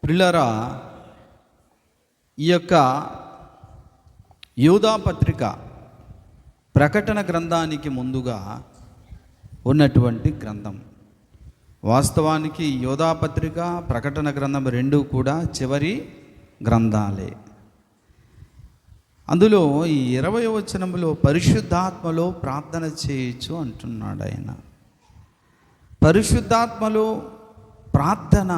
ప్రియులారా, ఈ యొక్క యూదా పత్రిక ప్రకటన గ్రంథానికి ముందుగా ఉన్నటువంటి గ్రంథం. వాస్తవానికి యూదా పత్రిక, ప్రకటన గ్రంథం రెండు కూడా చివరి గ్రంథాలే. అందులో ఈ 20వ వచనంలో పరిశుద్ధాత్మలో ప్రార్థన చేయొచ్చు అంటున్నాడు ఆయన. పరిశుద్ధాత్మలో ప్రార్థన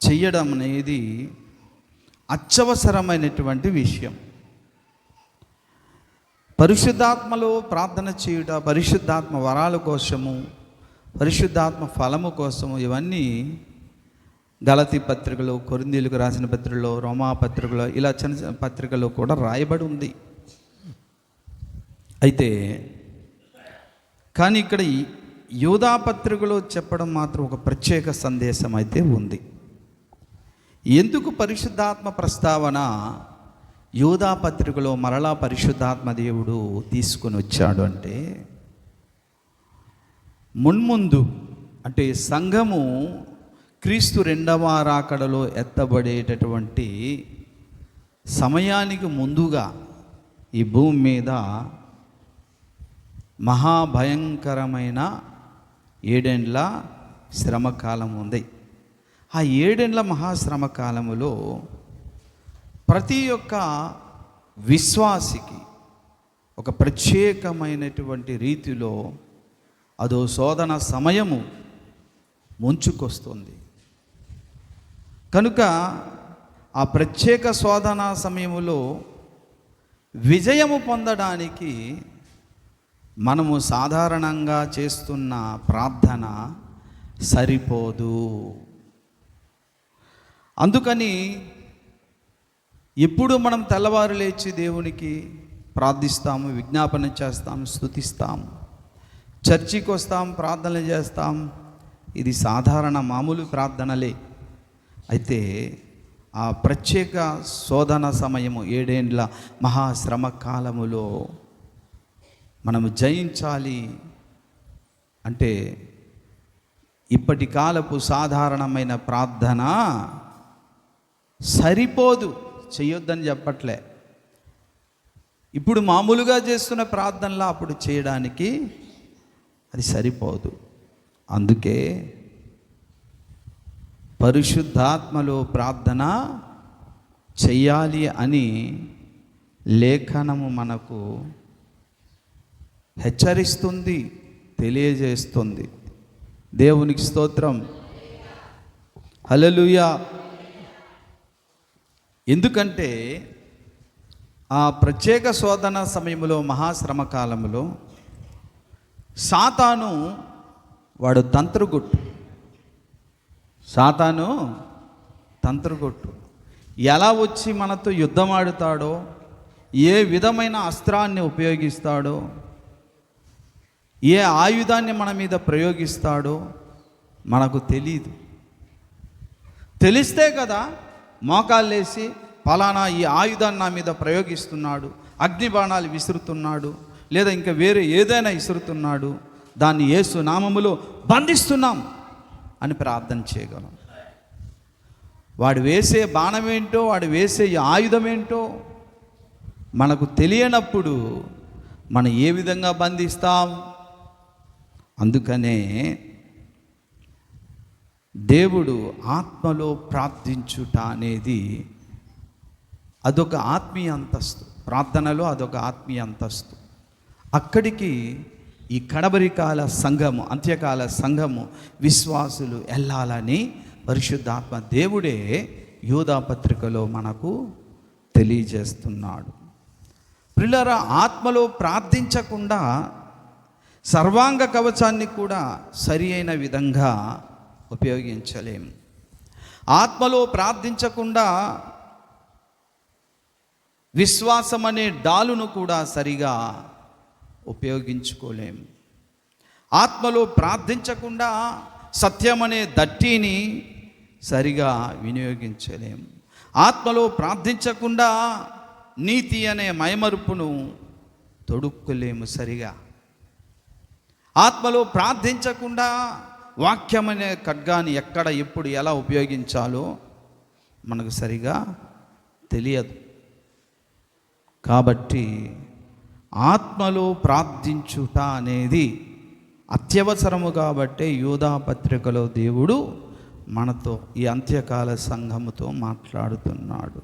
చెయ్యడం అనేది అత్యవసరమైనటువంటి విషయం. పరిశుద్ధాత్మలో ప్రార్థన చేయుట, పరిశుద్ధాత్మ వరాల కోసము, పరిశుద్ధాత్మ ఫలము కోసము, ఇవన్నీ గలతీ పత్రికలో, కొరింథీయులకు రాసిన పత్రికలో, రోమా పత్రికలో, ఇలా చిన్న చిన్న పత్రికలో కూడా రాయబడి ఉంది. అయితే కానీ ఇక్కడ యూదా పత్రికలో చెప్పడం మాత్రం ఒక ప్రత్యేక సందేశం అయితే ఉంది. ఎందుకు పరిశుద్ధాత్మ ప్రస్తావన యూదా పత్రికలో మరలా పరిశుద్ధాత్మ దేవుడు తీసుకొని వచ్చాడు అంటే, మున్ముందు అంటే సంఘము క్రీస్తు రెండవ రాకడలో ఎత్తబడేటటువంటి సమయానికి ముందుగా ఈ భూమి మీద మహాభయంకరమైన 7 ఏండ్ల శ్రమకాలం ఉంది. ఆ 7 ఏండ్ల మహాశ్రమ కాలములో ప్రతి ఒక్క విశ్వాసికి ఒక ప్రత్యేకమైనటువంటి రీతిలో అదో శోధన సమయము ముంచుకొస్తుంది. కనుక ఆ ప్రత్యేక శోధన సమయములో విజయము పొందడానికి మనము సాధారణంగా చేస్తున్న ప్రార్థన సరిపోదు. అందుకని ఎప్పుడు మనం తెల్లవారు లేచి దేవునికి ప్రార్థిస్తాము, విజ్ఞాపన చేస్తాము, స్తుతిస్తాము, చర్చికి వస్తాం, ప్రార్థనలు చేస్తాం. ఇది సాధారణ మామూలు ప్రార్థనలే. అయితే ఆ ప్రత్యేక శోధన సమయము 7 ఏండ్ల మహాశ్రమ కాలములో మనము జయించాలి అంటే ఇప్పటి కాలపు సాధారణమైన ప్రార్థన సరిపోదు. చేయొద్దని చెప్పట్లే. ఇప్పుడు మామూలుగా చేస్తున్న ప్రార్థనలా అప్పుడు చేయడానికి అది సరిపోదు. అందుకే పరిశుద్ధాత్మలో ప్రార్థన చెయ్యాలి అని లేఖనము మనకు హెచ్చరిస్తుంది, తెలియజేస్తుంది. దేవునికి స్తోత్రం, హల్లెలూయా. ఎందుకంటే ఆ ప్రత్యేక శోధన సమయంలో, మహాశ్రమ కాలంలో సాతాను వాడు తంత్రగొట్టు ఎలా వచ్చి మనతో యుద్ధం ఆడుతాడో, ఏ విధమైన అస్త్రాన్ని ఉపయోగిస్తాడో, ఏ ఆయుధాన్ని మన మీద ప్రయోగిస్తాడో మనకు తెలియదు. తెలిస్తే కదా మోకాళ్ళేసి ఫలానా ఈ ఆయుధాన్ని నా మీద ప్రయోగిస్తున్నాడు, అగ్నిబాణాలు విసురుతున్నాడు, లేదా ఇంకా వేరే ఏదైనా విసురుతున్నాడు, దాన్ని యేసు నామములో బంధిస్తున్నాం అని ప్రార్థన చేయగలం. వాడు వేసే బాణం ఏంటో, వాడు వేసే ఆయుధం ఏంటో మనకు తెలియనప్పుడు మనం ఏ విధంగా బంధిస్తాం? అందుకనే దేవుడు ఆత్మలో ప్రార్థించుట అనేది అదొక ఆత్మీయ అంతస్తు. ప్రార్థనలో అదొక ఆత్మీయ అంతస్తు. అక్కడికి ఈ కడబరి కాల సంఘము, అంత్యకాల సంఘము, విశ్వాసులు వెళ్ళాలని పరిశుద్ధాత్మ దేవుడే యూదా పత్రికలో మనకు తెలియజేస్తున్నాడు. ప్రియులారా, ఆత్మలో ప్రార్థించకుండా సర్వాంగ కవచాన్ని కూడా సరి అయిన విధంగా ఉపయోగించలేము. ఆత్మలో ప్రార్థించకుండా విశ్వాసం అనే డాలును కూడా సరిగా ఉపయోగించుకోలేము. ఆత్మలో ప్రార్థించకుండా సత్యం అనే దట్టిని సరిగా వినియోగించలేము. ఆత్మలో ప్రార్థించకుండా నీతి అనే మైమరుపును తొడుక్కోలేము సరిగా. ఆత్మలో ప్రార్థించకుండా వాక్యం అనే ఖడ్గాని ఎక్కడ ఎప్పుడు ఎలా ఉపయోగించాలో మనకు సరిగా తెలియదు. కాబట్టి ఆత్మలో ప్రార్థించుట అనేది అత్యవసరము. కాబట్టే యూదా పత్రికలో దేవుడు మనతో ఈ అంత్యకాల సంఘముతో మాట్లాడుతున్నాడు.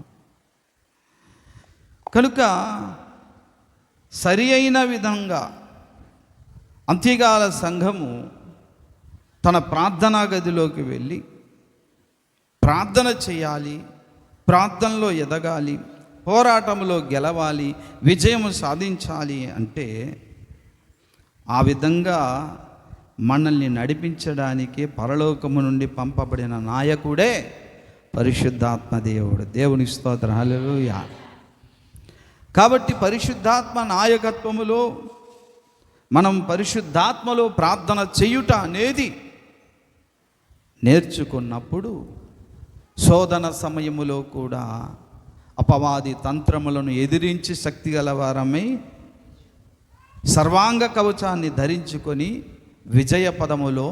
కనుక సరి అయిన విధంగా అంత్యకాల సంఘము తన ప్రార్థనా గదిలోకి వెళ్ళి ప్రార్థన చేయాలి, ప్రార్థనలో ఎదగాలి, పోరాటంలో గెలవాలి, విజయం సాధించాలి అంటే ఆ విధంగా మనల్ని నడిపించడానికి పరలోకము నుండి పంపబడిన నాయకుడే పరిశుద్ధాత్మ దేవుడు. దేవుని స్తోత్రం, హల్లెలూయా. కాబట్టి పరిశుద్ధాత్మ నాయకత్వములో మనం పరిశుద్ధాత్మలో ప్రార్థన చేయుట అనేది నేర్చుకున్నప్పుడు శోధన సమయములో కూడా అపవాది తంత్రములను ఎదిరించి శక్తి గలవారమై సర్వాంగ కవచాన్ని ధరించుకొని విజయ పదములో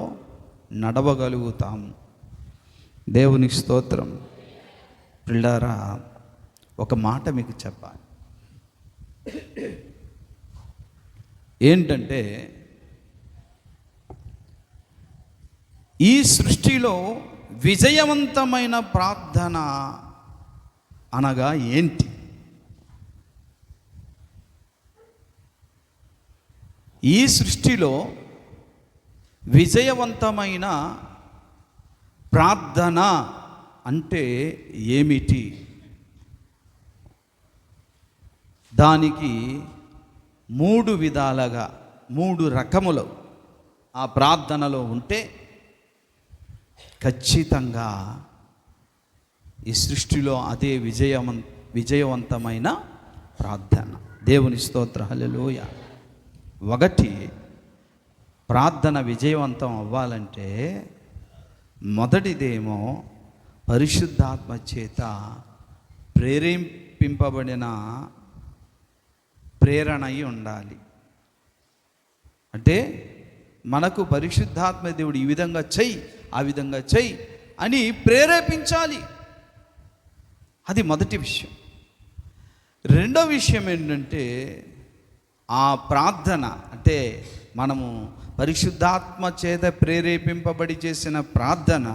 నడవగలుగుతాము. దేవుని స్తోత్రం. పిల్లారా, ఒక మాట మీకు చెప్పాలి. ఏంటంటే ఈ సృష్టిలో విజయవంతమైన ప్రార్థన అనగా ఏంటి? ఈ సృష్టిలో విజయవంతమైన ప్రార్థన అంటే ఏమిటి? దానికి 3 విధాలుగా 3 రకములు ఆ ప్రార్థనలో ఉంటే ఖచ్చితంగా ఈ సృష్టిలో అదే విజయవంతమైన ప్రార్థన. దేవుని స్తోత్రం, హల్లెలూయా. 1, ప్రార్థన విజయవంతం అవ్వాలంటే మొదటిదేమో పరిశుద్ధాత్మ చేత ప్రేరేపింపబడిన ప్రేరణ అయి ఉండాలి. అంటే మనకు పరిశుద్ధాత్మ దేవుడు ఈ విధంగా చెయ్యి, ఆ విధంగా చెయ్యి అని ప్రేరేపించాలి. అది మొదటి విషయం. రెండో విషయం ఏంటంటే ఆ ప్రార్థన అంటే మనము పరిశుద్ధాత్మ చేత ప్రేరేపింపబడి చేసిన ప్రార్థన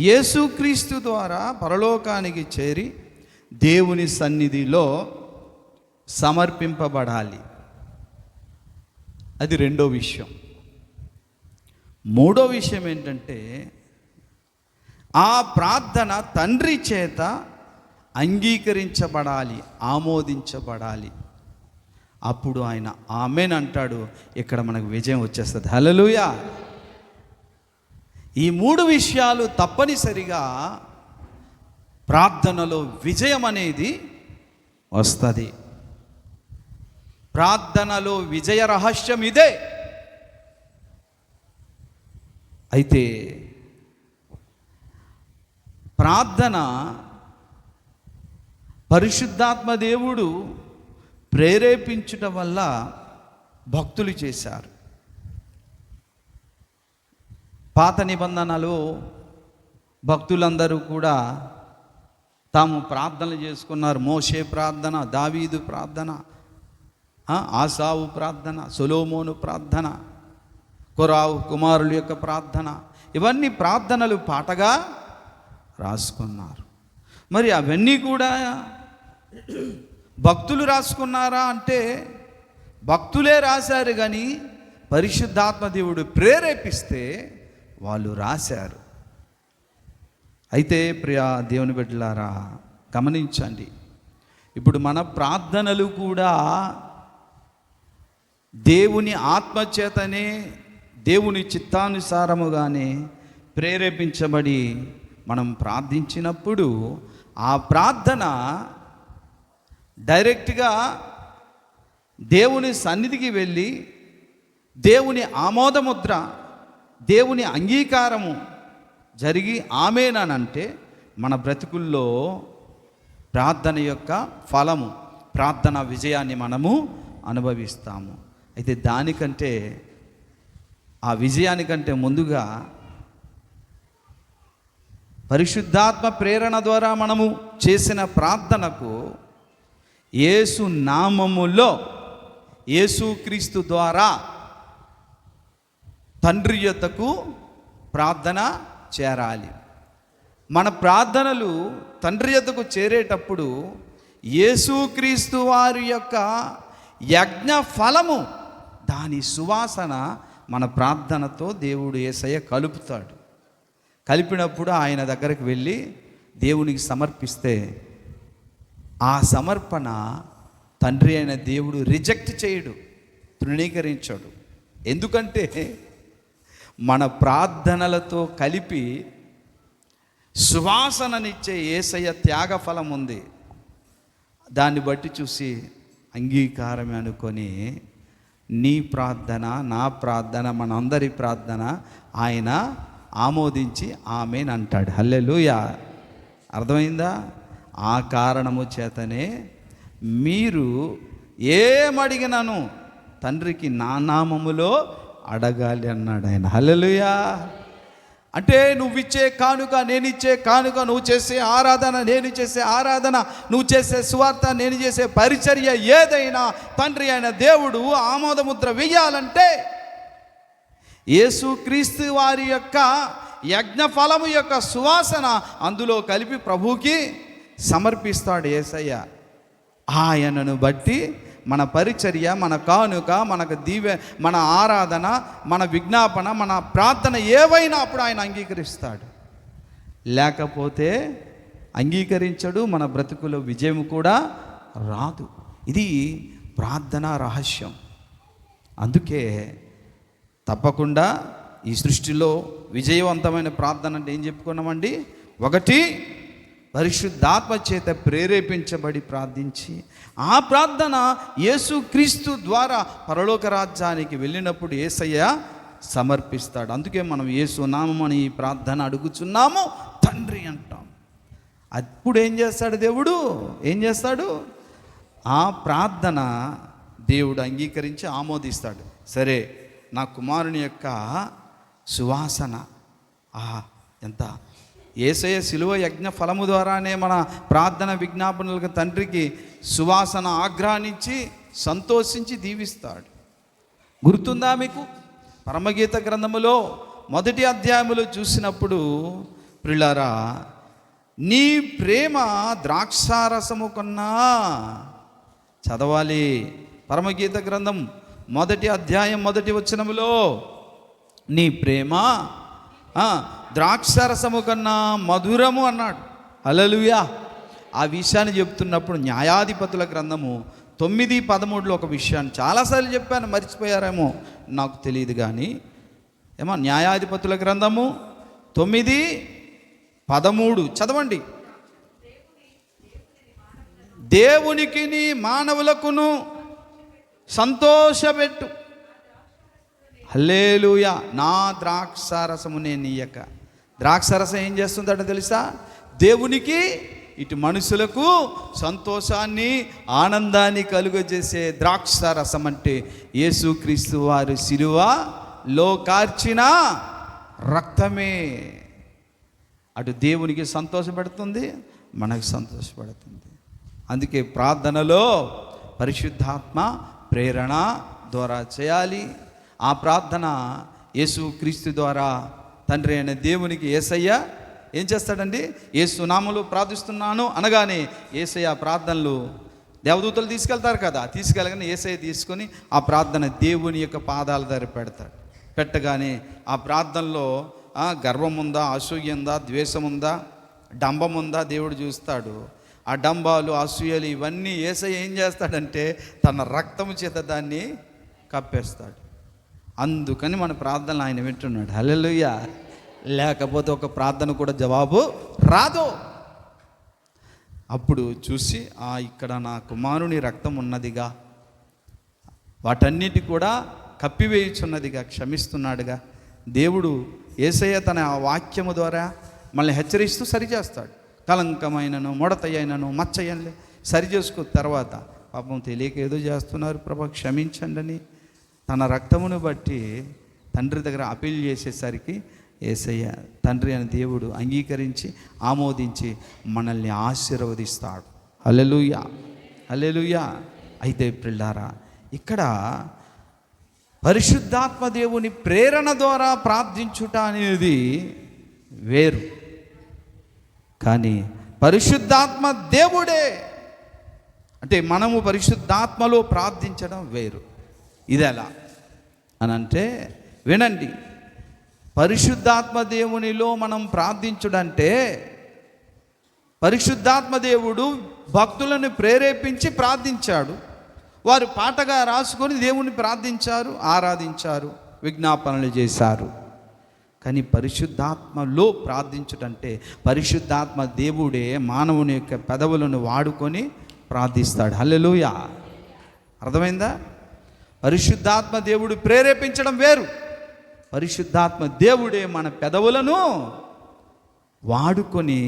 యేసుక్రీస్తు ద్వారా పరలోకానికి చేరి దేవుని సన్నిధిలో సమర్పింపబడాలి. అది రెండో విషయం. మూడో విషయం ఏంటంటే ఆ ప్రార్థన తండ్రి చేత అంగీకరించబడాలి, ఆమోదించబడాలి. అప్పుడు ఆయన ఆమేన్ అంటాడు. ఇక్కడ మనకు విజయం వచ్చేస్తుంది. హల్లెలూయా. ఈ 3 విషయాలు తప్పనిసరిగా ప్రార్థనలో విజయం అనేది వస్తుంది. ప్రార్థనలో విజయ రహస్యం ఇదే. అయితే ప్రార్థన పరిశుద్ధాత్మ దేవుడు ప్రేరేపించడం వల్ల భక్తులు చేశారు. పాత నిబంధనలో భక్తులందరూ కూడా తాము ప్రార్థనలు చేసుకున్నారు. మోషే ప్రార్థన, దావీదు ప్రార్థన, ఆసావు ప్రార్థన, సొలొమోను ప్రార్థన, కొరావు కుమారుల యొక్క ప్రార్థన, ఇవన్నీ ప్రార్థనలు పాటగా రాసుకున్నారు. మరి అవన్నీ కూడా భక్తులు రాసుకున్నారా అంటే భక్తులే రాశారు, కానీ పరిశుద్ధాత్మ దేవుడు ప్రేరేపిస్తే వాళ్ళు రాశారు. అయితే ప్రియ దేవుని బిడ్డలారా గమనించండి, ఇప్పుడు మన ప్రార్థనలు కూడా దేవుని ఆత్మచేతనే దేవుని చిత్తానుసారముగానే ప్రేరేపించబడి మనం ప్రార్థించినప్పుడు ఆ ప్రార్థన డైరెక్ట్గా దేవుని సన్నిధికి వెళ్ళి దేవుని ఆమోదముద్ర, దేవుని అంగీకారము జరిగి ఆమేనంటే మన బ్రతుకుల్లో ప్రార్థన యొక్క ఫలము, ప్రార్థన విజయాన్ని మనము అనుభవిస్తాము. అయితే దానికంటే, ఆ విజయానికంటే ముందుగా పరిశుద్ధాత్మ ప్రేరణ ద్వారా మనము చేసిన ప్రార్థనకు యేసు నామములో యేసుక్రీస్తు ద్వారా తండ్రి యొద్దకు ప్రార్థన చేరాలి. మన ప్రార్థనలు తండ్రి యొద్దకు చేరేటప్పుడు యేసుక్రీస్తు వారి యొక్క యజ్ఞ ఫలము, దాని సువాసన మన ప్రార్థనతో దేవుడు యేసయ్య కలుపుతాడు. కలిపినప్పుడు ఆయన దగ్గరికి వెళ్ళి దేవునికి సమర్పిస్తే ఆ సమర్పణ తండ్రి అయిన దేవుడు రిజెక్ట్ చేయడు, తృణీకరించడు. ఎందుకంటే మన ప్రార్థనలతో కలిపి సువాసననిచ్చే యేసయ్య త్యాగ ఫలం ఉంది. దాన్ని బట్టి చూసి అంగీకారమే అనుకొని నీ ప్రార్థన, నా ప్రార్థన, మనందరి ప్రార్థన ఆయన ఆమోదించి ఆమేన్ అంటాడు. హల్లెలూయా. అర్థమైందా? ఆ కారణము చేతనే మీరు ఏమడిగినను తండ్రికి నా నామములో అడగాలి అన్నాడు ఆయన. హల్లెలూయా. అంటే నువ్విచ్చే కానుక నేనిచ్చే కానుక, నువ్వు చేసే ఆరాధన నేను చేసే ఆరాధన, నువ్వు చేసే సువార్త నేను చేసే పరిచర్య, ఏదైనా తండ్రి అయిన దేవుడు ఆమోదముద్ర వెయ్యాలంటే యేసుక్రీస్తు వారి యొక్క యజ్ఞ ఫలము యొక్క సువాసన అందులో కలిపి ప్రభువుకి సమర్పిస్తాడు యేసయ్య. ఆయనను బట్టి మన పరిచర్య, మన కానుక, మనకు మన ఆరాధన, మన విజ్ఞాపన, మన ప్రార్థన ఏవైనా అప్పుడు ఆయన అంగీకరిస్తాడు. లేకపోతే అంగీకరించడు, మన బ్రతుకులో విజయం కూడా రాదు. ఇది ప్రార్థన రహస్యం. అందుకే తప్పకుండా ఈ సృష్టిలో విజయవంతమైన ప్రార్థన అంటే ఏం చెప్పుకున్నామండి? ఒకటి, పరిశుద్ధాత్మ చేత ప్రేరేపించబడి ప్రార్థించి ఆ ప్రార్థన యేసుక్రీస్తు ద్వారా పరలోక రాజ్యానికి వెళ్ళినప్పుడు యేసయ్య సమర్పిస్తాడు. అందుకే మనం యేసు నామమున ఈ ప్రార్థన అడుగుచున్నాము తండ్రి అంటాం. అప్పుడు ఏం చేస్తాడు దేవుడు? ఏం చేస్తాడు? ఆ ప్రార్థన దేవుడు అంగీకరించి ఆమోదిస్తాడు. సరే, నా కుమారుని యొక్క సువాసన ఎంత, యేసయ్య శిలువ యజ్ఞ ఫలము ద్వారానే మన ప్రార్థన విజ్ఞాపనలకు తండ్రికి సువాసన ఆగ్రహించి సంతోషించి దీవిస్తాడు. గుర్తుందా మీకు? పరమగీత గ్రంథములో 1వ అధ్యాయములో చూసినప్పుడు, ప్రియులారా, నీ ప్రేమ ద్రాక్షారసము కన్నా, చదవాలి పరమగీత గ్రంథం 1వ అధ్యాయం 1వ వచనములో, నీ ప్రేమ ద్రాక్షారసము కన్నా మధురము అన్నాడు. హల్లెలూయా. ఆ విషయాన్ని చెప్తున్నప్పుడు న్యాయాధిపతుల గ్రంథము 9:13 ఒక విషయాన్ని చాలాసార్లు చెప్పాను, మర్చిపోయారేమో నాకు తెలియదు కానీ, ఏమో న్యాయాధిపతుల గ్రంథము 9:13 చదవండి. దేవునికి నీ మానవులకును సంతోషపెట్టు. హల్లెలూయా. నా ద్రాక్షారసము నేను ఇయ్యక. ద్రాక్షారసం ఏం చేస్తుందట తెలుసా? దేవునికి ఇటు మనుషులకు సంతోషాన్ని, ఆనందాన్ని కలుగజేసే ద్రాక్షారసం అంటే యేసుక్రీస్తు వారు శిలువలో కార్చిన రక్తమే. అటు దేవునికి సంతోషపెడుతుంది, మనకు సంతోషపడుతుంది. అందుకే ప్రార్థనలో పరిశుద్ధాత్మ ప్రేరణ ద్వారా చేయాలి. ఆ ప్రార్థన యేసుక్రీస్తు ద్వారా తండ్రి అయిన దేవునికి యేసయ్య ఏం చేస్తాడండి? యేసు నామములో ప్రార్థిస్తున్నాను అనగానే యేసయ్య ప్రార్థనలు దేవదూతలు తీసుకెళ్తారు కదా, తీసుకెళ్ళగానే యేసయ్య తీసుకొని ఆ ప్రార్థన దేవుని యొక్క పాదాల దగ్గర పెడతాడు. పెట్టగానే ఆ ప్రార్థనలో గర్వం ఉందా, అసూయ ఉందా, ద్వేషం ఉందా, డంబం ఉందా దేవుడు చూస్తాడు. ఆ డంబాలు, అసూయలు ఇవన్నీ యేసయ్య ఏం చేస్తాడంటే తన రక్తము చేత దాన్ని కప్పేస్తాడు. అందుకని మన ప్రార్థనలు ఆయన వింటున్నాడు. హల్లెలూయా. లేకపోతే ఒక ప్రార్థన కూడా జవాబు రాదు. అప్పుడు చూసి ఇక్కడ నా కుమారుని రక్తం ఉన్నదిగా, వాటన్నిటి కూడా కప్పివేయుచున్నదిగా, క్షమిస్తున్నాడుగా. దేవుడు యేసయ్య తన వాక్యము ద్వారా మనల్ని హెచ్చరిస్తూ సరిచేస్తాడు. కలంకమైనను, ముడతయ్యనను, మచ్చయ్యని సరి చేసుకున్న తర్వాత పాపం తెలియక ఏదో చేస్తున్నారు ప్రభా క్షమించండి అని తన రక్తమును బట్టి తండ్రి దగ్గర అపీల్ చేసేసరికి యేసయ్య తండ్రి అని దేవుడు అంగీకరించి ఆమోదించి మనల్ని ఆశీర్వదిస్తాడు. హల్లెలూయా, హల్లెలూయా. అయితే పిల్లారా, ఇక్కడ పరిశుద్ధాత్మ దేవుని ప్రేరణ ద్వారా ప్రార్థించుట అనేది వేరు, కానీ పరిశుద్ధాత్మ దేవుడే అంటే మనము పరిశుద్ధాత్మలో ప్రార్థించడం వేరు. ఇది ఎలా అని అంటే వినండి, పరిశుద్ధాత్మ దేవునిలో మనం ప్రార్థించుడంటే పరిశుద్ధాత్మ దేవుడు భక్తులను ప్రేరేపించి ప్రార్థించాడు. వారు పాటగా రాసుకొని దేవుని ప్రార్థించారు, ఆరాధించారు, విజ్ఞాపనలు చేశారు. కానీ పరిశుద్ధాత్మలో ప్రార్థించుటంటే పరిశుద్ధాత్మ దేవుడే మానవుని యొక్క పెదవులను వాడుకొని ప్రార్థిస్తాడు. హల్లెలూయా, అర్థమైందా? పరిశుద్ధాత్మ దేవుడు ప్రేరేపించడం వేరు, పరిశుద్ధాత్మ దేవుడే మన పెదవులను వాడుకొని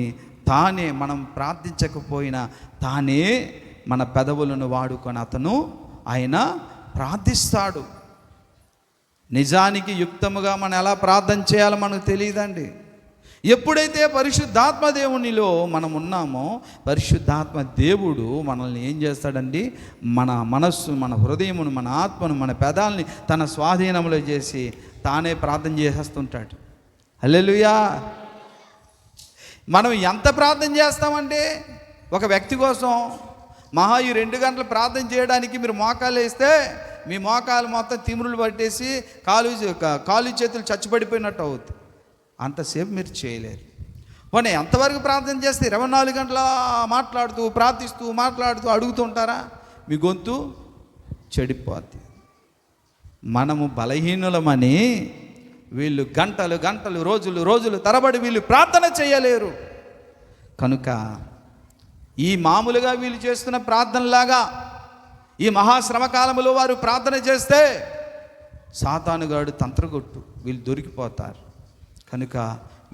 తానే, మనం ప్రార్థించకపోయినా తానే మన పెదవులను వాడుకొని ఆయన ప్రార్థిస్తాడు. నిజానికి యుక్తముగా మనం ఎలా ప్రార్థన చేయాలో మనకు తెలియదండి. ఎప్పుడైతే పరిశుద్ధాత్మ దేవునిలో మనం ఉన్నామో పరిశుద్ధాత్మ దేవుడు మనల్ని ఏం చేస్తాడండి, మన మనస్సు, మన హృదయమును, మన ఆత్మను, మన పెదాలని తన స్వాధీనంలో చేసి తానే ప్రార్థన చేసేస్తుంటాడు. హల్లెలూయా. మనం ఎంత ప్రార్థన చేస్తామంటే ఒక వ్యక్తి కోసం మహా ఈ 2 గంటలు ప్రార్థన చేయడానికి మీరు మోకాలు వేస్తే మీ మోకాలు మొత్తం తిమ్మురులు పట్టేసి కాలు చేతులు చచ్చిపడిపోయినట్టు అవుతుంది. అంతసేపు మీరు చేయలేరు. పోనీ ఎంతవరకు ప్రార్థన చేస్తే 24 గంటల మాట్లాడుతూ ప్రార్థిస్తూ మాట్లాడుతూ అడుగుతూ ఉంటారా? మీ గొంతు చెడిపోద్ది. మనము బలహీనులమని వీళ్ళు గంటలు గంటలు రోజులు తరబడి వీళ్ళు ప్రార్థన చేయలేరు. కనుక ఈ మామూలుగా వీళ్ళు చేస్తున్న ప్రార్థనలాగా ఈ మహాశ్రమకాలంలో వారు ప్రార్థన చేస్తే సాతానుగాడు తంత్రగొట్టు, వీళ్ళు దొరికిపోతారు. కనుక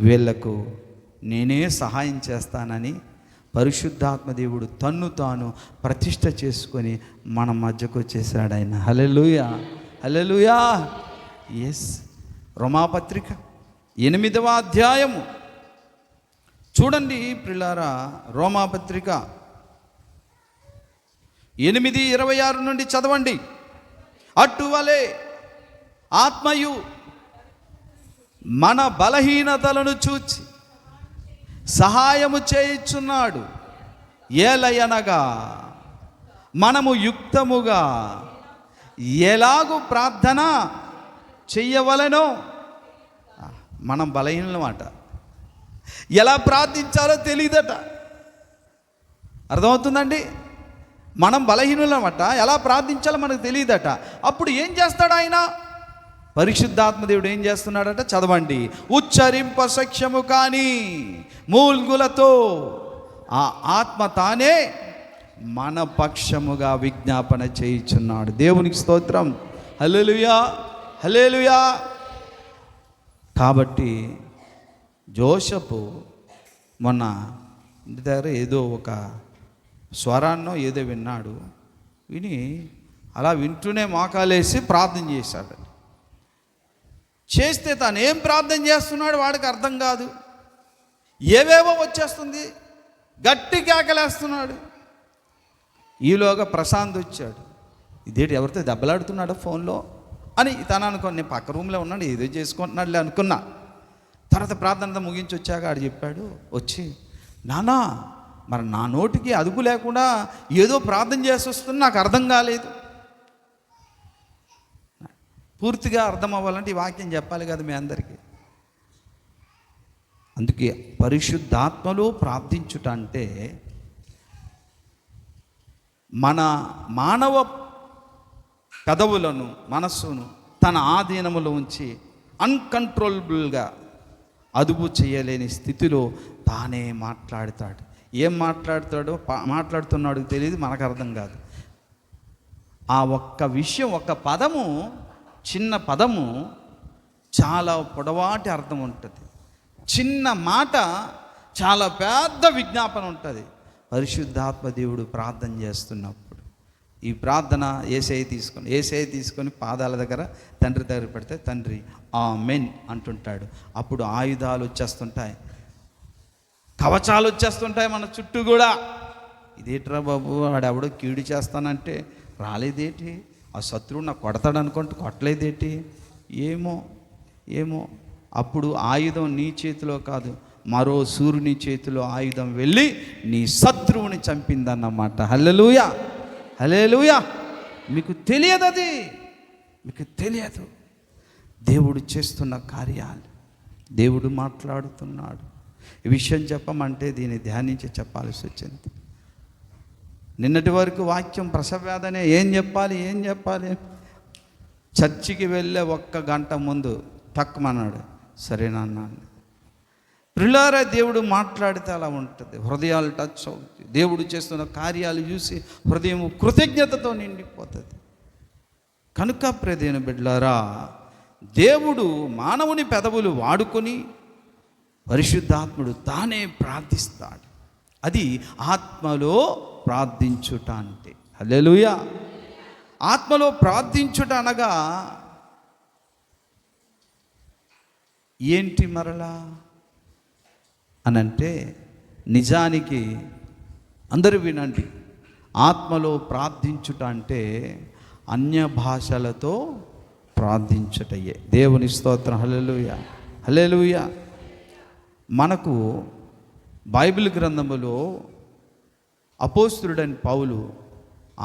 వీళ్లకు నేనే సహాయం చేస్తానని పరిశుద్ధాత్మ దేవుడు తన్ను తాను ప్రతిష్ఠ చేసుకొని మన మధ్యకు వచ్చేసాడు ఆయన. హల్లెలూయా, హల్లెలూయా. ఎస్, రోమాపత్రిక 8వ అధ్యాయము చూడండి ప్రియులారా. రోమాపత్రిక 8:26 నుండి చదవండి. అటువలే ఆత్మయు మన బలహీనతలను చూచి సహాయము చేయుచున్నాడు. ఏలయనగా మనము యుక్తముగా ఎలాగూ ప్రార్థన చెయ్యవలెనో, మనం బలహీనమాట, ఎలా ప్రార్థించాలో తెలియదట. అర్థమవుతుందండి? మనం బలహీనులమట, ఎలా ప్రార్థించాలో మనకు తెలియదట. అప్పుడు ఏం చేస్తాడు ఆయన? పరిశుద్ధాత్మ దేవుడు ఏం చేస్తున్నాడట? చదవండి. ఉచ్చరింప సఖ్యము కాని మూల్గులతో ఆ ఆత్మ తానే మన పక్షముగా విజ్ఞాపన చేయుచున్నాడు. దేవునికి స్తోత్రం. హల్లెలూయా, హల్లెలూయా. కాబట్టి జోసెఫు మొన్న ఇంటి దగ్గర ఏదో ఒక స్వరాన్నో ఏదో విన్నాడు. విని అలా వింటూనే మోకాలేసి ప్రార్థన చేశాడు. చేస్తే తాను ఏం ప్రార్థన చేస్తున్నాడు వాడికి అర్థం కాదు. ఏవేవో వచ్చేస్తుంది, గట్టి కేకలేస్తున్నాడు. ఈలోగా ప్రశాంత్ వచ్చాడు. ఇదేంటి, ఎవరితో దెబ్బలాడుతున్నాడు ఫోన్లో అని తను అనుకోని, నేను పక్క రూమ్లో ఉన్నాడు ఏదో చేసుకుంటున్నాడులే అనుకున్నా. తర్వాత ప్రార్థన ముగించి వచ్చాక ఆడు చెప్పాడు వచ్చి, నానా మరి నా నోటికి అదుపు లేకుండా ఏదో ప్రార్థన చేసి వస్తుంది, నాకు అర్థం కాలేదు. పూర్తిగా అర్థం అవ్వాలంటే ఈ వాక్యం చెప్పాలి కదా మీ అందరికీ. అందుకే పరిశుద్ధాత్మలో ప్రార్థించుట అంటే మన మానవ పెదవులను, మనస్సును తన ఆధీనములో ఉంచి అన్కంట్రోలబుల్గా అదుపు చేయలేని స్థితిలో తానే మాట్లాడతాడు. ఏం మాట్లాడతాడో మాట్లాడుతున్నాడో తెలియదు, మనకు అర్థం కాదు. ఆ ఒక్క విషయం, ఒక్క పదము, చిన్న పదము చాలా పొడవాటి అర్థం ఉంటుంది. చిన్న మాట చాలా పెద్ద విజ్ఞాపన ఉంటుంది. పరిశుద్ధాత్మ దేవుడు ప్రార్థన చేస్తున్నప్పుడు ఈ ప్రార్థన ఏసై తీసుకొని పాదాల దగ్గర తండ్రి దగ్గర పెడితే తండ్రి ఆమెన్ అంటుంటాడు. అప్పుడు ఆయుధాలు వచ్చేస్తుంటాయి, కవచాలు వచ్చేస్తుంటాయి మన చుట్టూ కూడా. ఇదేట్రా బాబు, ఆడెవడో కీడు చేస్తానంటే రాలేదేటి, ఆ శత్రువు నాకు కొడతాడు అనుకుంటే కొట్టలేదేటి, ఏమో. అప్పుడు ఆయుధం నీ చేతిలో కాదు, మరో సూర్యుని చేతిలో ఆయుధం వెళ్ళి నీ శత్రువుని చంపిందన్నమాట. హల్లెలూయా, హల్లెలూయా. మీకు తెలియదు, మీకు తెలియదు దేవుడు చేస్తున్న కార్యాలు. దేవుడు మాట్లాడుతున్నాడు. ఈ విషయం చెప్పమంటే దీన్ని ధ్యానించి చెప్పాల్సి వచ్చింది. నిన్నటి వరకు వాక్యం ప్రసవ్యాధనే, ఏం చెప్పాలి. చర్చికి వెళ్ళే 1 గంట ముందు టక్కుమన్నాడు, సరేనన్నా. ప్రియులారా, దేవుడు మాట్లాడితే అలా ఉంటుంది, హృదయాలు టచ్ అవుతుంది. దేవుడు చేస్తున్న కార్యాలు చూసి హృదయం కృతజ్ఞతతో నిండిపోతుంది. కనుక ప్రియమైన బిడ్డలారా, దేవుడు మానవుని పెదవులు వాడుకొని పరిశుద్ధాత్ముడు తానే ప్రార్థిస్తాడు. అది ఆత్మలో ప్రార్థించుట అంటే. హల్లెలూయా. ఆత్మలో ప్రార్థించుట అనగా ఏంటి మరలా అనంటే, నిజానికి అందరూ వినండి, ఆత్మలో ప్రార్థించుట అంటే అన్య భాషలతో ప్రార్థించుటయే. దేవుని స్తోత్రం. హల్లెలూయా, హల్లెలూయా. మనకు బైబిల్ గ్రంథములో అపోస్తలుడైన పౌలు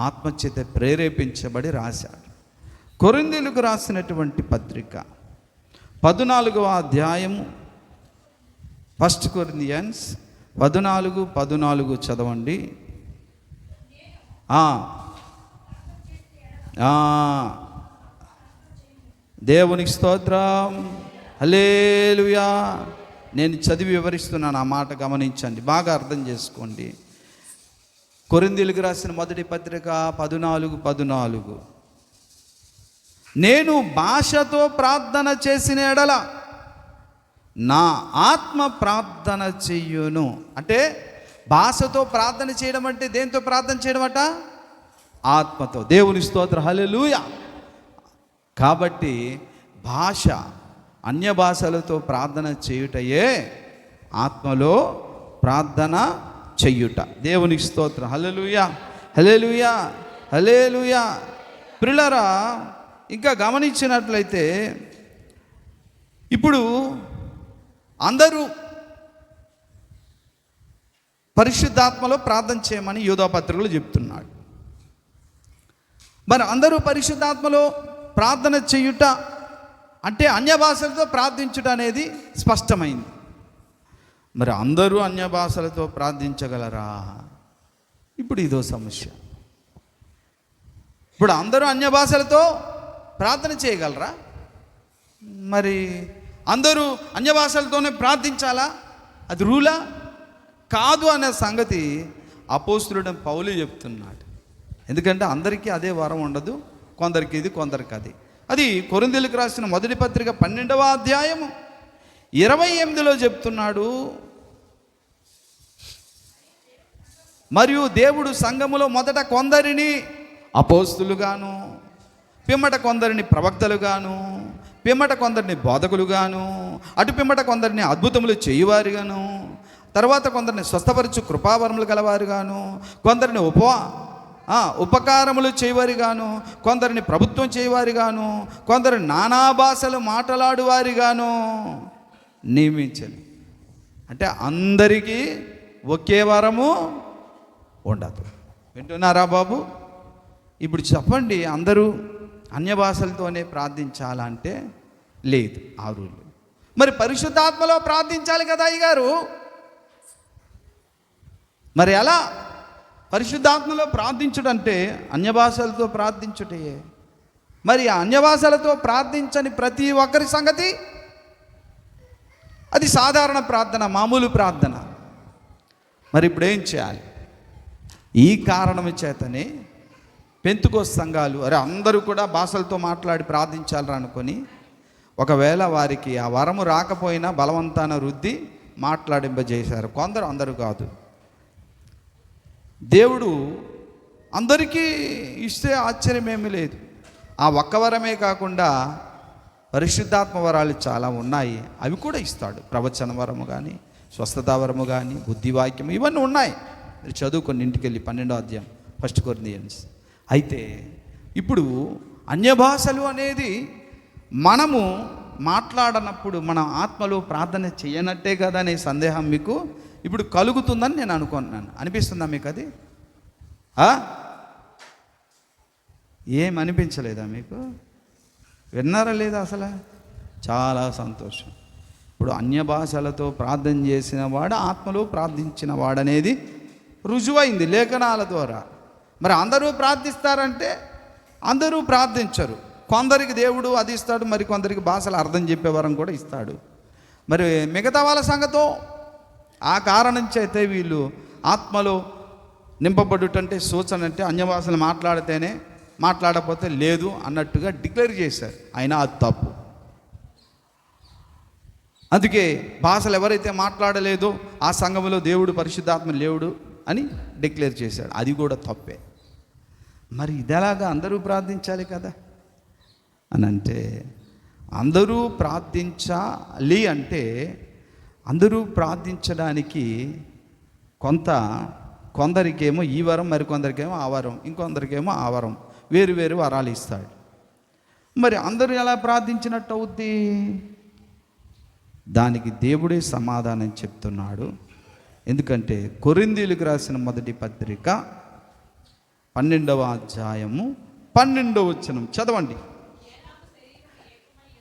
ఆత్మచేత ప్రేరేపించబడి రాశాడు. కొరింథీయులకు రాసినటువంటి పత్రిక 14వ అధ్యాయము, 1 Corinthians 14:14 చదవండి. దేవునికి స్తోత్రం. హల్లెలూయా. నేను చదివి వివరిస్తున్నాను, ఆ మాట గమనించండి, బాగా అర్థం చేసుకోండి. కొరింథీయులకు రాసిన మొదటి పత్రిక 14:14, నేను భాషతో ప్రార్థన చేసిన ఎడల నా ఆత్మ ప్రార్థన చెయ్యును. అంటే భాషతో ప్రార్థన చేయడం అంటే దేంతో ప్రార్థన చేయడం అట? ఆత్మతో. దేవుని స్తోత్రం. హల్లెలూయా. కాబట్టి భాష, అన్య భాషలతో ప్రార్థన చేయుటయే ఆత్మలో ప్రార్థన చెయ్యుట. దేవునికి స్తోత్రం. హల్లెలూయా, హల్లెలూయా, హల్లెలూయా. ప్రియులారా, ఇంకా గమనించినట్లయితే ఇప్పుడు అందరూ పరిశుద్ధాత్మలో ప్రార్థన చేయమని యోధా పత్రికలు చెప్తున్నాడు. మరి అందరూ పరిశుద్ధాత్మలో ప్రార్థన చేయుట అంటే అన్య భాషలతో ప్రార్థించుట అనేది స్పష్టమైంది. మరి అందరూ అన్య భాషలతో ప్రార్థించగలరా? ఇప్పుడు ఇదో సమస్య. ఇప్పుడు అందరూ అన్య భాషలతో ప్రార్థన చేయగలరా? మరి అందరూ అన్య భాషలతోనే ప్రార్థించాలా? అది రూలా? కాదు అనే సంగతి అపోస్తలుడైన పౌలు చెప్తున్నాడు. ఎందుకంటే అందరికీ అదే వరం ఉండదు, కొందరికి ఇది, కొందరికి అది. అది కొరింథీయులకు రాసిన మొదటి పత్రిక 12వ అధ్యాయము 28లో చెప్తున్నాడు. మరియు దేవుడు సంఘములో మొదట కొందరిని అపోస్తులుగాను, పిమ్మట కొందరిని ప్రవక్తలుగాను, పిమ్మట కొందరిని బోధకులుగాను, అటు పిమ్మట కొందరిని అద్భుతములు చేయువారుగాను, తర్వాత కొందరిని స్వస్థపరచు కృపావరములు గలవారుగాను, కొందరిని ఉపకారములు చేయవారిగాను, కొందరిని ప్రభుత్వం చేయవారిగాను, కొందరు నానా భాషలు మాట్లాడువారిగాను నియమించను. అంటే అందరికీ ఒకే వరము ఉండదు. వింటున్నారా బాబు? ఇప్పుడు చెప్పండి, అందరూ అన్య భాషలతోనే ప్రార్థించాలంటే లేదు ఆ రూలు. మరి పరిశుద్ధాత్మలో ప్రార్థించాలి కదా అయ్యగారు. మరి ఎలా? పరిశుద్ధాత్మలో ప్రార్థించుడంటే అన్య భాషలతో ప్రార్థించుటే. మరి ఆ అన్య భాషలతో ప్రార్థించని ప్రతి ఒక్కరి సంగతి అది సాధారణ ప్రార్థన, మామూలు ప్రార్థన. మరి ఇప్పుడు ఏం చేయాలి? ఈ కారణం చేతనే పెంతుకోస్తు సంఘాలు అందరూ కూడా భాషలతో మాట్లాడి ప్రార్థించాలని అనుకొని, ఒకవేళ వారికి ఆ వరము రాకపోయినా బలవంతాన రుద్ది మాట్లాడింపజేశారు. కొందరు, అందరూ కాదు. దేవుడు అందరికీ ఇస్తే ఆశ్చర్యమేమీ లేదు. ఆ ఒక్క వరమే కాకుండా పరిశుద్ధాత్మ వరాలు చాలా ఉన్నాయి, అవి కూడా ఇస్తాడు. ప్రవచన వరము కానీ, స్వస్థతా వరము కానీ, బుద్ధివాక్యం, ఇవన్నీ ఉన్నాయి. మీరు చదువుకొని ఇంటికి వెళ్ళి 12వ అధ్యాయం 1 కొరింథియన్స్. అయితే ఇప్పుడు అన్యభాషలు అనేది మనము మాట్లాడనప్పుడు మన ఆత్మలో ప్రార్థన చేయనట్టే కదా అనే సందేహం మీకు ఇప్పుడు కలుగుతుందని నేను అనుకుంటున్నాను. అనిపిస్తుందా మీకు అది? ఏం అనిపించలేదా మీకు? విన్నారా లేదా? అసలు చాలా సంతోషం. ఇప్పుడు అన్య భాషలతో ప్రార్థన చేసిన వాడు ఆత్మలో ప్రార్థించిన వాడనేది రుజువైంది లేఖనాల ద్వారా. మరి అందరూ ప్రార్థిస్తారంటే అందరూ ప్రార్థించరు. కొందరికి దేవుడు అది ఇస్తాడు, మరి కొందరికి భాషలు అర్థం చెప్పేవారం కూడా ఇస్తాడు. మరి మిగతా వాళ్ళ సంగతో ఆ కారణం చేతే వీళ్ళు ఆత్మలో నింపబడుటంటే సూచన అంటే అన్య భాషలు మాట్లాడితేనే, మాట్లాడకపోతే లేదు అన్నట్టుగా డిక్లేర్ చేశారు. అయినా అది తప్పు. అందుకే భాషలు ఎవరైతే మాట్లాడలేదో ఆ సంఘంలో దేవుడు పరిశుద్ధాత్మ లేవుడు అని డిక్లేర్ చేశాడు. అది కూడా తప్పే. మరి ఇదేలాగా అందరూ ప్రార్థించాలి కదా అని అంటే, అందరూ ప్రార్థించాలి అంటే అందరూ ప్రార్థించడానికి కొందరికేమో ఈ వరం, మరికొందరికేమో ఆ వరం, ఇంకొందరికేమో ఆ వరం, వేరు వేరు వరాలు ఇస్తాడు. మరి అందరూ ఎలా ప్రార్థించినట్టు అవుద్ది? దానికి దేవుడే సమాధానం చెప్తున్నాడు. ఎందుకంటే కొరింథీయులకు రాసిన మొదటి పత్రిక 12వ అధ్యాయము 12వ వచనం చదవండి.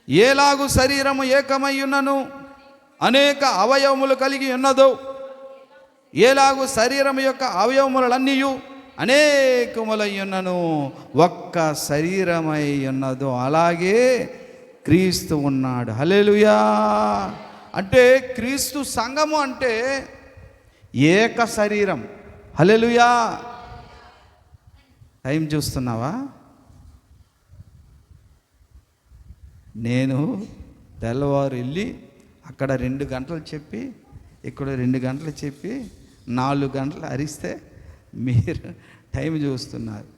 ఏలాగు శరీరము ఏకమై ఉన్నను అనేక అవయవములు కలిగి ఉన్నదో, ఏలాగు శరీరం యొక్క అవయవములన్నీ అనేకములై ఉన్నను ఒక్క శరీరమై ఉన్నదో అలాగే క్రీస్తు ఉన్నాడు. హల్లెలూయా. అంటే క్రీస్తు సంఘము అంటే ఏక శరీరం. హల్లెలూయా. టైం చూస్తున్నావా? నేను తెల్లవారు వెళ్ళి అక్కడ 2 గంటలు చెప్పి, ఇక్కడ 2 గంటలు చెప్పి 4 గంటలు అరిస్తే మీరు టైం చూస్తున్నారు.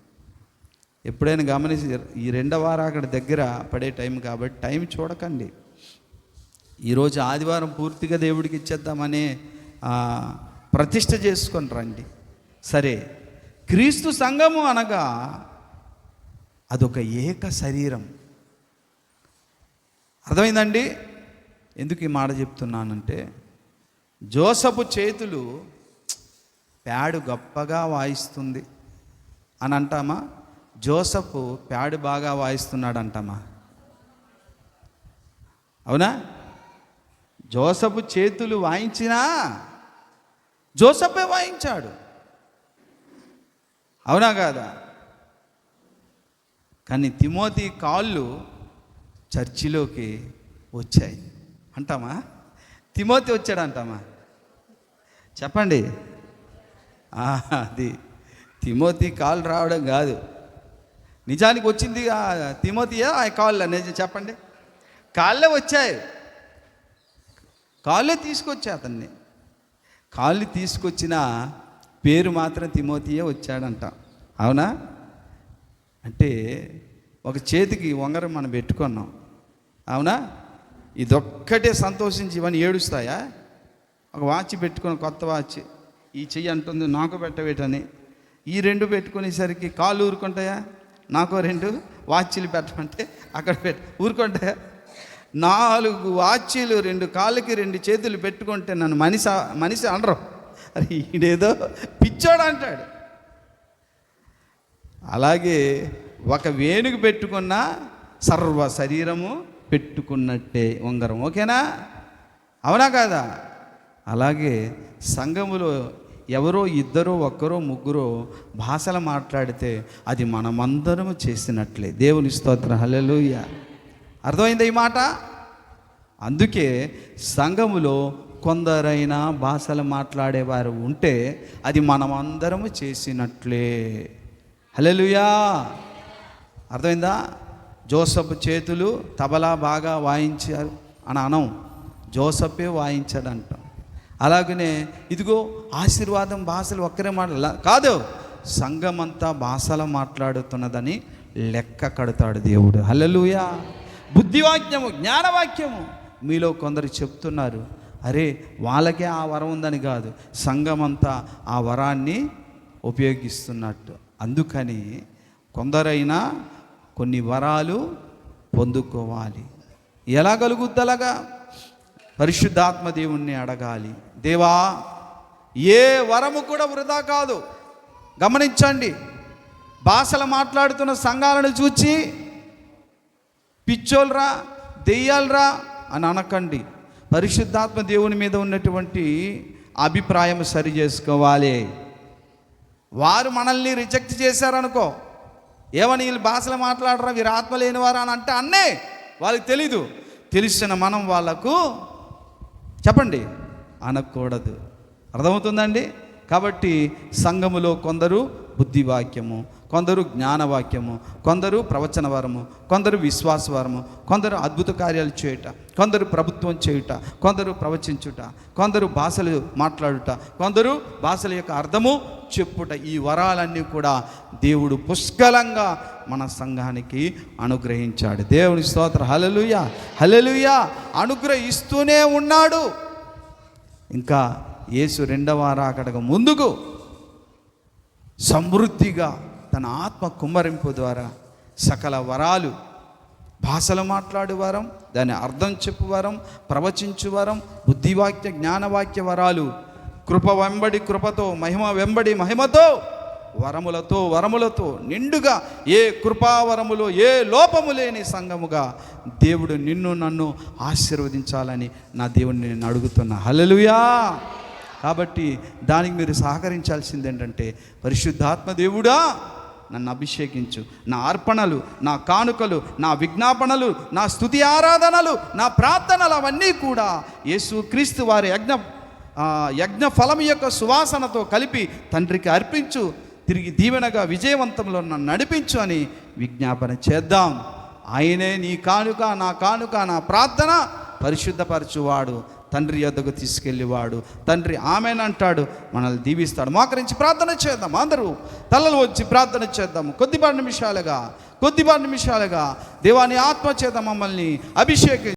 ఎప్పుడైనా గమనించి, ఈ 2వ వారం అక్కడ దగ్గర పడే టైం కాబట్టి టైం చూడకండి. ఈరోజు ఆదివారం పూర్తిగా దేవుడికి ఇచ్చేద్దామనే ప్రతిష్ఠ చేసుకొని రండి. సరే, క్రీస్తు సంఘము అనగా అదొక ఏక శరీరం. అర్థమైందండి? ఎందుకు ఈ మాట చెప్తున్నానంటే, జోసపు చేతులు ప్యాడు గొప్పగా వాయిస్తుంది అని అంటామా? జోసపు ప్యాడు బాగా వాయిస్తున్నాడు అంటామా? అవునా? జోసపు చేతులు వాయించినా జోసఫే వాయించాడు. అవునా కాదా? కానీ తిమోతి కాళ్ళు చర్చిలోకి వచ్చాయి అంటామా? తిమోతి వచ్చాడు అంటామా? చెప్పండి. అది తిమోతి కాళ్ళు రావడం కాదు, నిజానికి వచ్చింది తిమోతియా ఆ కాళ్ళు అనేది? చెప్పండి. కాళ్ళే వచ్చాయి, కాళ్ళే తీసుకొచ్చాయి అతన్ని. కాళ్ళు తీసుకొచ్చిన పేరు మాత్రం తిమోతియే వచ్చాడంట. అవునా? అంటే ఒక చేతికి ఉంగరం మనం పెట్టుకున్నాం. అవునా? ఇదొక్కటే సంతోషించి ఇవన్నీ ఏడుస్తాయా? ఒక వాచ్ పెట్టుకొని, కొత్త వాచ్, ఈ చెయ్యి అంటుంది నాకు పెట్టవేటని, ఈ 2 పెట్టుకునేసరికి కాళ్ళు ఊరుకుంటాయా? నాకు 2 వాచీలు పెట్టమంటే అక్కడ ఊరుకుంటాయా? 4 వాచీలు 2 కాళ్ళకి 2 చేతులు పెట్టుకుంటే నన్ను మనిషి అనరు. అరే ఈడేదో పిచ్చోడు అంటాడు. అలాగే ఒక వేణుకు పెట్టుకున్న సర్వ శరీరము పెట్టుకున్నట్టే ఉంగరం. ఓకేనా? అవునా కాదా? అలాగే సంఘములో ఎవరో 2, 1, 3 భాషలు మాట్లాడితే అది మనమందరము చేసినట్లే. దేవుని స్తోత్రం. హల్లెలూయా. అర్థమైందా ఈ మాట? అందుకే సంఘములో కొందరైనా భాషలు మాట్లాడేవారు ఉంటే అది మనమందరము చేసినట్లే. హల్లెలూయా. అర్థమైందా? జోసఫ్ చేతులు తబలా బాగా వాయించారు అని అనం, జోసఫే వాయించాడంట. అలాగనే ఇదిగో ఆశీర్వాదం భాషలు ఒక్కరే మాటలు కాదు, సంఘమంతా భాషలు మాట్లాడుతున్నదని లెక్క కడతాడు దేవుడు. హల్లెలూయా. బుద్ధివాక్యము, జ్ఞానవాక్యము. మీలో కొందరు చెప్తున్నారు, అరే వాళ్ళకే ఆ వరం ఉందని కాదు, సంఘమంతా ఆ వరాన్ని ఉపయోగిస్తున్నట్టు. అందుకని కొందరైనా కొన్ని వరాలు పొందుకోవాలి. ఎలా కలుగుద్దలగా? పరిశుద్ధాత్మ దేవుణ్ణి అడగాలి. దేవా, ఏ వరము కూడా వృధా కాదు. గమనించండి, భాషలు మాట్లాడుతున్న సంఘాలను చూచి పిచ్చోళ్ళరా, దెయ్యాలరా అని అనకండి. పరిశుద్ధాత్మ దేవుని మీద ఉన్నటువంటి అభిప్రాయం సరి చేసుకోవాలి. వారు మనల్ని రిజెక్ట్ చేశారనుకో, ఏమని వీళ్ళు భాషలు మాట్లాడరా, వీరు ఆత్మ లేనివారా అని అంటే అన్నే వాళ్ళకి తెలీదు. తెలిసిన మనం వాళ్ళకు చెప్పండి అనకూడదు. అర్థమవుతుందండి? కాబట్టి సంఘములో కొందరు బుద్ధివాక్యము, కొందరు జ్ఞానవాక్యము, కొందరు ప్రవచన వరము, కొందరు విశ్వాస వరము, కొందరు అద్భుత కార్యాలు చేయుట, కొందరు ప్రభుత్వం చేయుట, కొందరు ప్రవచించుట, కొందరు భాషలు మాట్లాడుట, కొందరు భాషల యొక్క అర్థము చెప్పుట. ఈ వరాలన్నీ కూడా దేవుడు పుష్కలంగా మన సంఘానికి అనుగ్రహించాడు. దేవుని స్తోత్రం. హల్లెలూయా, హల్లెలూయా. అనుగ్రహిస్తూనే ఉన్నాడు. ఇంకా యేసు రెండవ రాకడకు ముందుకు సమృద్ధిగా తన ఆత్మ కుమ్మరింపు ద్వారా సకల వరాలు, భాషలు మాట్లాడు వరం, దాని అర్థం చెప్పు వరం, ప్రవచించు వరం, బుద్ధివాక్య జ్ఞానవాక్య వరాలు, కృప వెంబడి కృపతో, మహిమ వెంబడి మహిమతో, వరములతో నిండుగా ఏ కృపావరములో ఏ లోపము లేని సంఘముగా దేవుడు నిన్ను నన్ను ఆశీర్వదించాలని నా దేవుడిని నేను అడుగుతున్నా. హల్లెలూయా. కాబట్టి దానికి మీరు సహకరించాల్సింది ఏంటంటే, పరిశుద్ధాత్మ దేవుడా నన్ను అభిషేకించు. నా అర్పణలు, నా కానుకలు, నా విజ్ఞాపనలు, నా స్తుతి ఆరాధనలు, నా ప్రార్థనలు అవన్నీ కూడా యేసుక్రీస్తు వారి యజ్ఞ ఫలం యొక్క సువాసనతో కలిపి తండ్రికి అర్పించు. తిరిగి దీవెనగా విజయవంతంలో నన్ను నడిపించు అని విజ్ఞాపన చేద్దాం. ఆయనే నీ కానుక, నా కానుక, నా ప్రార్థన పరిశుద్ధపరచువాడు, తండ్రి యొద్దకు తీసుకెళ్ళేవాడు. తండ్రి ఆమెనంటాడు, మనల్ని దీవిస్తాడు. మోకరించి ప్రార్థన చేద్దాం. అందరూ తలలు వచ్చి ప్రార్థన చేద్దాము. కొద్దిపాటి నిమిషాలుగా దేవాని ఆత్మ చేత మమ్మల్ని అభిషేకం